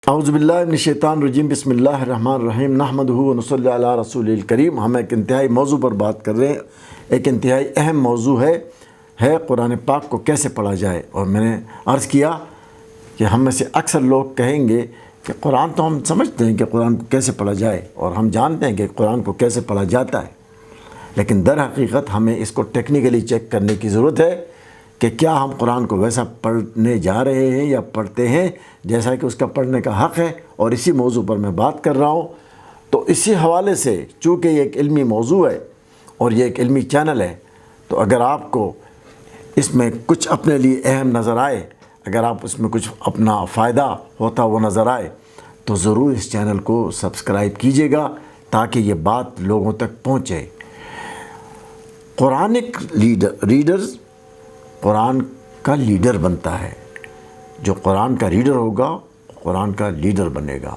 اعوذ باللہ من الشیطان الرجیم، بسم اللہ الرحمن الرحیم، نحمدہ و نصلی علی رسول الکریم۔ ہم ایک انتہائی موضوع پر بات کر رہے ہیں، ایک انتہائی اہم موضوع ہے قرآن پاک کو کیسے پڑھا جائے۔ اور میں نے عرض کیا کہ ہم میں سے اکثر لوگ کہیں گے کہ قرآن تو ہم سمجھتے ہیں کہ قرآن کو کیسے پڑھا جائے، اور ہم جانتے ہیں کہ قرآن کو کیسے پڑھا جاتا ہے، لیکن در حقیقت ہمیں اس کو ٹیکنیکلی چیک کرنے کی ضرورت ہے کہ کیا ہم قرآن کو ویسا پڑھنے جا رہے ہیں یا پڑھتے ہیں جیسا کہ اس کا پڑھنے کا حق ہے۔ اور اسی موضوع پر میں بات کر رہا ہوں۔ تو اسی حوالے سے چونکہ یہ ایک علمی موضوع ہے اور یہ ایک علمی چینل ہے، تو اگر آپ کو اس میں کچھ اپنے لیے اہم نظر آئے، اگر آپ اس میں کچھ اپنا فائدہ ہوتا وہ نظر آئے، تو ضرور اس چینل کو سبسکرائب کیجیے گا تاکہ یہ بات لوگوں تک پہنچے۔ قرآنک ریڈرز قرآن کا لیڈر بنتا ہے۔ جو قرآن کا ریڈر ہوگا قرآن کا لیڈر بنے گا،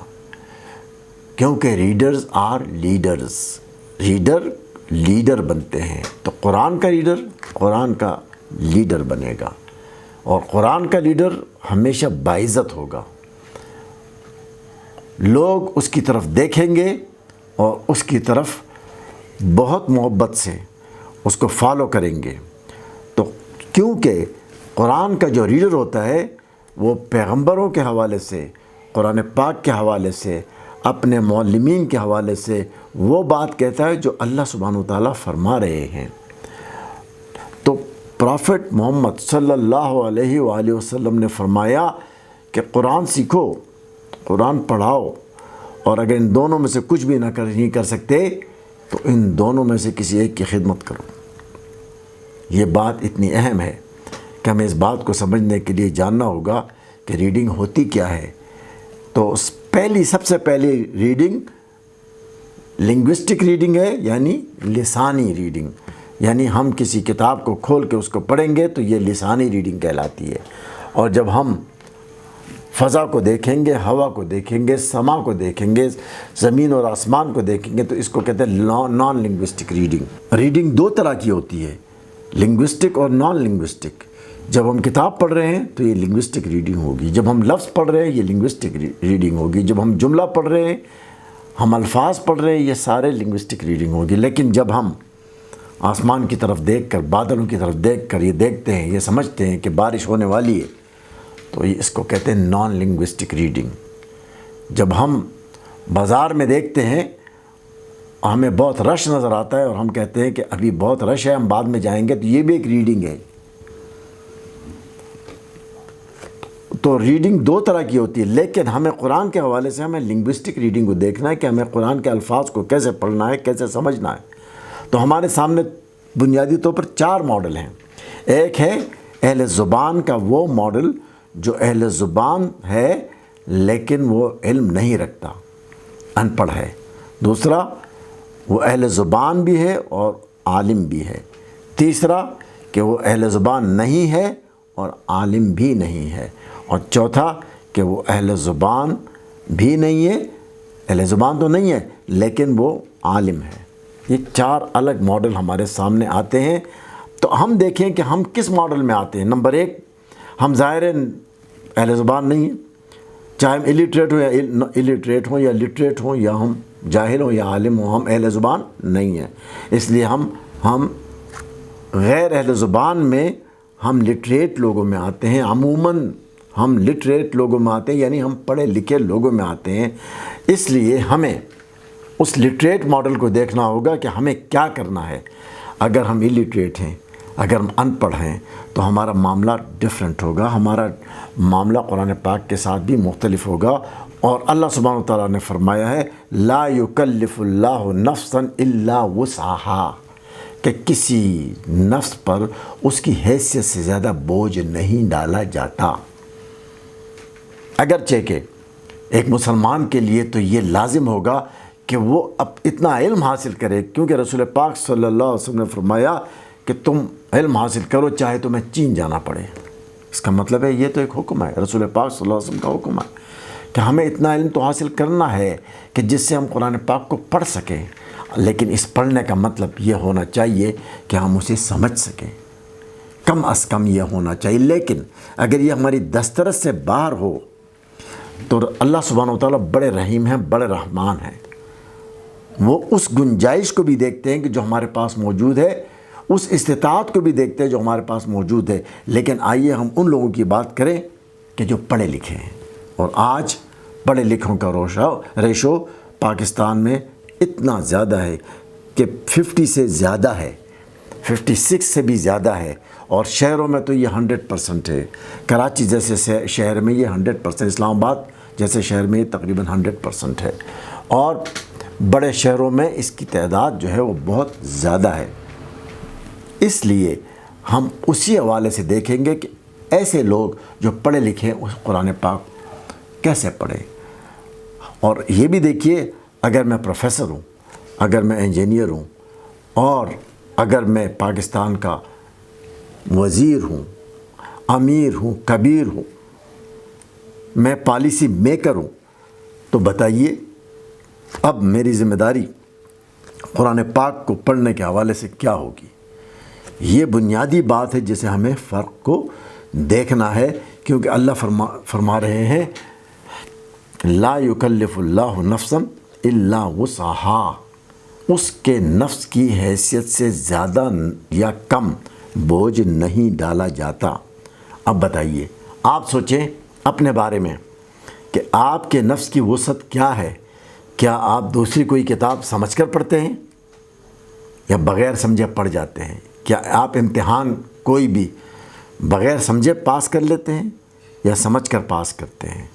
کیونکہ readers are leaders, reader leader بنتے ہیں۔ تو قرآن کا ریڈر قرآن کا لیڈر بنے گا، اور قرآن کا لیڈر ہمیشہ باعزت ہوگا۔ لوگ اس کی طرف دیکھیں گے اور اس کی طرف بہت محبت سے اس کو فالو کریں گے۔ تو کیونکہ قرآن کا جو ریڈر ہوتا ہے وہ پیغمبروں کے حوالے سے، قرآن پاک کے حوالے سے، اپنے معلمین کے حوالے سے وہ بات کہتا ہے جو اللہ سبحانہ و تعالیٰ فرما رہے ہیں۔ تو پرافٹ محمد صلی اللہ علیہ وآلہ وسلم نے فرمایا کہ قرآن سیکھو، قرآن پڑھاؤ، اور اگر ان دونوں میں سے کچھ بھی نہیں کر سکتے تو ان دونوں میں سے کسی ایک کی خدمت کرو۔ یہ بات اتنی اہم ہے کہ ہمیں اس بات کو سمجھنے کے لیے جاننا ہوگا کہ ریڈنگ ہوتی کیا ہے۔ تو سب سے پہلی ریڈنگ لنگوسٹک ریڈنگ ہے، یعنی لسانی ریڈنگ، یعنی ہم کسی کتاب کو کھول کے اس کو پڑھیں گے تو یہ لسانی ریڈنگ کہلاتی ہے۔ اور جب ہم فضا کو دیکھیں گے، ہوا کو دیکھیں گے، سما کو دیکھیں گے، زمین اور آسمان کو دیکھیں گے، تو اس کو کہتے ہیں نان لنگوسٹک ریڈنگ۔ ریڈنگ دو طرح کی ہوتی ہے، لنگوسٹک اور نان لنگوسٹک۔ جب ہم کتاب پڑھ رہے ہیں تو یہ لنگوسٹک ریڈنگ ہوگی، جب ہم لفظ پڑھ رہے ہیں یہ لنگوسٹک ریڈنگ ہوگی، جب ہم جملہ پڑھ رہے ہیں، ہم الفاظ پڑھ رہے ہیں، یہ سارے لنگوسٹک ریڈنگ ہوگی۔ لیکن جب ہم آسمان کی طرف دیکھ کر، بادلوں کی طرف دیکھ کر یہ دیکھتے ہیں، یہ سمجھتے ہیں کہ بارش ہونے والی ہے، تو اس کو کہتے ہیں نان لنگوسٹک ریڈنگ۔ جب ہم بازار میں دیکھتے ہیں اور ہمیں بہت رش نظر آتا ہے اور ہم کہتے ہیں کہ ابھی بہت رش ہے، ہم بعد میں جائیں گے، تو یہ بھی ایک ریڈنگ ہے۔ تو ریڈنگ دو طرح کی ہوتی ہے، لیکن ہمیں قرآن کے حوالے سے ہمیں لنگوسٹک ریڈنگ کو دیکھنا ہے کہ ہمیں قرآن کے الفاظ کو کیسے پڑھنا ہے، کیسے سمجھنا ہے۔ تو ہمارے سامنے بنیادی طور پر 4 ماڈل ہیں۔ ایک ہے اہل زبان کا وہ ماڈل جو اہل زبان ہے لیکن وہ علم نہیں رکھتا، ان پڑھ ہے۔ دوسرا، وہ اہل زبان بھی ہے اور عالم بھی ہے۔ تیسرا کہ وہ اہل زبان نہیں ہے اور عالم بھی نہیں ہے۔ اور چوتھا کہ وہ اہل زبان بھی نہیں ہے، اہل زبان تو نہیں ہے لیکن وہ عالم ہے۔ یہ 4 الگ ماڈل ہمارے سامنے آتے ہیں۔ تو ہم دیکھیں کہ ہم کس ماڈل میں آتے ہیں۔ نمبر 1، ہم ظاہر اہل زبان نہیں ہیں، چاہے ہم الٹریٹ ہوں یا لٹریٹ ہوں، یا ہم جاہل ہوں یا عالم ہوں، ہم اہل زبان نہیں ہیں۔ اس لیے ہم غیر اہل زبان میں ہم لٹریٹ لوگوں میں آتے ہیں۔ عموماً ہم لٹریٹ لوگوں میں آتے ہیں، یعنی ہم پڑھے لکھے لوگوں میں آتے ہیں۔ اس لیے ہمیں اس لٹریٹ ماڈل کو دیکھنا ہوگا کہ ہمیں کیا کرنا ہے۔ اگر ہم الٹریٹ ہیں، اگر ہم ان پڑھ ہیں، تو ہمارا معاملہ ڈیفرنٹ ہوگا، ہمارا معاملہ قرآن پاک کے ساتھ بھی مختلف ہوگا۔ اور اللہ سبحانہ و تعالیٰ نے فرمایا ہے لا یکلف اللہ نفسا الا وسعها، کہ کسی نفس پر اس کی حیثیت سے زیادہ بوجھ نہیں ڈالا جاتا۔ اگرچہ کہ ایک مسلمان کے لیے تو یہ لازم ہوگا کہ وہ اب اتنا علم حاصل کرے، کیونکہ رسول پاک صلی اللہ علیہ وسلم نے فرمایا کہ تم علم حاصل کرو چاہے تمہیں چین جانا پڑے۔ اس کا مطلب ہے یہ تو ایک حکم ہے، رسول پاک صلی اللہ علیہ وسلم کا حکم ہے کہ ہمیں اتنا علم تو حاصل کرنا ہے کہ جس سے ہم قرآن پاک کو پڑھ سکیں۔ لیکن اس پڑھنے کا مطلب یہ ہونا چاہیے کہ ہم اسے سمجھ سکیں، کم از کم یہ ہونا چاہیے۔ لیکن اگر یہ ہماری دسترس سے باہر ہو تو اللہ سبحانہ و تعالیٰ بڑے رحیم ہیں، بڑے رحمان ہیں۔ وہ اس گنجائش کو بھی دیکھتے ہیں کہ جو ہمارے پاس موجود ہے، اس استطاعت کو بھی دیکھتے ہیں جو ہمارے پاس موجود ہے۔ لیکن آئیے ہم ان لوگوں کی بات کریں کہ جو پڑھے لکھے ہیں، اور آج پڑھے لکھوں کا ریشو پاکستان میں اتنا زیادہ ہے کہ 50 سے زیادہ ہے، 56 سے بھی زیادہ ہے، اور شہروں میں تو یہ 100% ہے۔ کراچی جیسے شہر میں یہ 100%، اسلام آباد جیسے شہر میں یہ تقریباً 100% ہے، اور بڑے شہروں میں اس کی تعداد جو ہے وہ بہت زیادہ ہے۔ اس لیے ہم اسی حوالے سے دیکھیں گے کہ ایسے لوگ جو پڑھے لکھے اس قرآن پاک کیسے پڑھیں۔ اور یہ بھی دیکھیے، اگر میں پروفیسر ہوں، اگر میں انجینئر ہوں، اور اگر میں پاکستان کا وزیر ہوں، امیر ہوں، کبیر ہوں، میں پالیسی میکر ہوں، تو بتائیے اب میری ذمہ داری قرآن پاک کو پڑھنے کے حوالے سے کیا ہوگی؟ یہ بنیادی بات ہے جسے ہمیں فرق کو دیکھنا ہے، کیونکہ اللہ فرما رہے ہیں لا یکلف اللہ نفسا الا وسعها، اس کے نفس کی حیثیت سے زیادہ یا کم بوجھ نہیں ڈالا جاتا۔ اب بتائیے، آپ سوچیں اپنے بارے میں کہ آپ کے نفس کی وسعت کیا ہے؟ کیا آپ دوسری کوئی کتاب سمجھ کر پڑھتے ہیں یا بغیر سمجھے پڑھ جاتے ہیں؟ کیا آپ امتحان کوئی بھی بغیر سمجھے پاس کر لیتے ہیں یا سمجھ کر پاس کرتے ہیں؟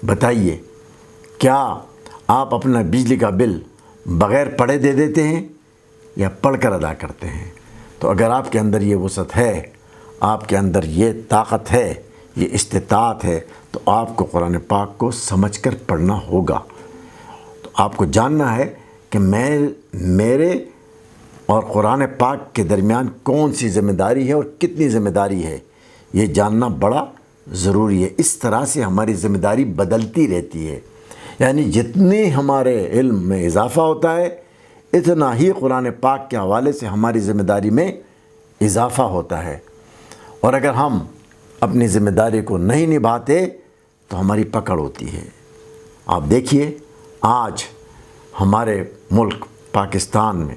بتائیے، کیا آپ اپنا بجلی کا بل بغیر پڑھے دے دیتے ہیں یا پڑھ کر ادا کرتے ہیں؟ تو اگر آپ کے اندر یہ وسعت ہے، آپ کے اندر یہ طاقت ہے، یہ استطاعت ہے، تو آپ کو قرآن پاک کو سمجھ کر پڑھنا ہوگا۔ تو آپ کو جاننا ہے کہ میرے اور قرآن پاک کے درمیان کون سی ذمہ داری ہے اور کتنی ذمہ داری ہے، یہ جاننا بڑا ضروری ہے۔ اس طرح سے ہماری ذمہ داری بدلتی رہتی ہے، یعنی جتنی ہمارے علم میں اضافہ ہوتا ہے، اتنا ہی قرآن پاک کے حوالے سے ہماری ذمہ داری میں اضافہ ہوتا ہے۔ اور اگر ہم اپنی ذمہ داری کو نہیں نبھاتے تو ہماری پکڑ ہوتی ہے۔ آپ دیکھیے، آج ہمارے ملک پاکستان میں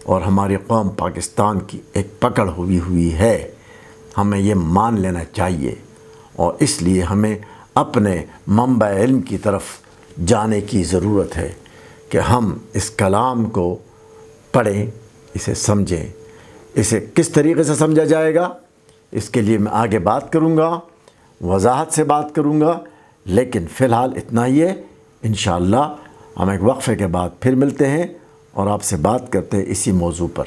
اور ہماری قوم پاکستان کی ایک پکڑ ہوئی ہے، ہمیں یہ مان لینا چاہیے، اور اس لیے ہمیں اپنے منبع علم کی طرف جانے کی ضرورت ہے کہ ہم اس کلام کو پڑھیں، اسے سمجھیں۔ اسے کس طریقے سے سمجھا جائے گا، اس کے لیے میں آگے بات کروں گا، وضاحت سے بات کروں گا، لیکن فی الحال اتنا ہی ہے۔ انشاءاللہ ہم ایک وقفے کے بعد پھر ملتے ہیں اور آپ سے بات کرتے ہیں اسی موضوع پر۔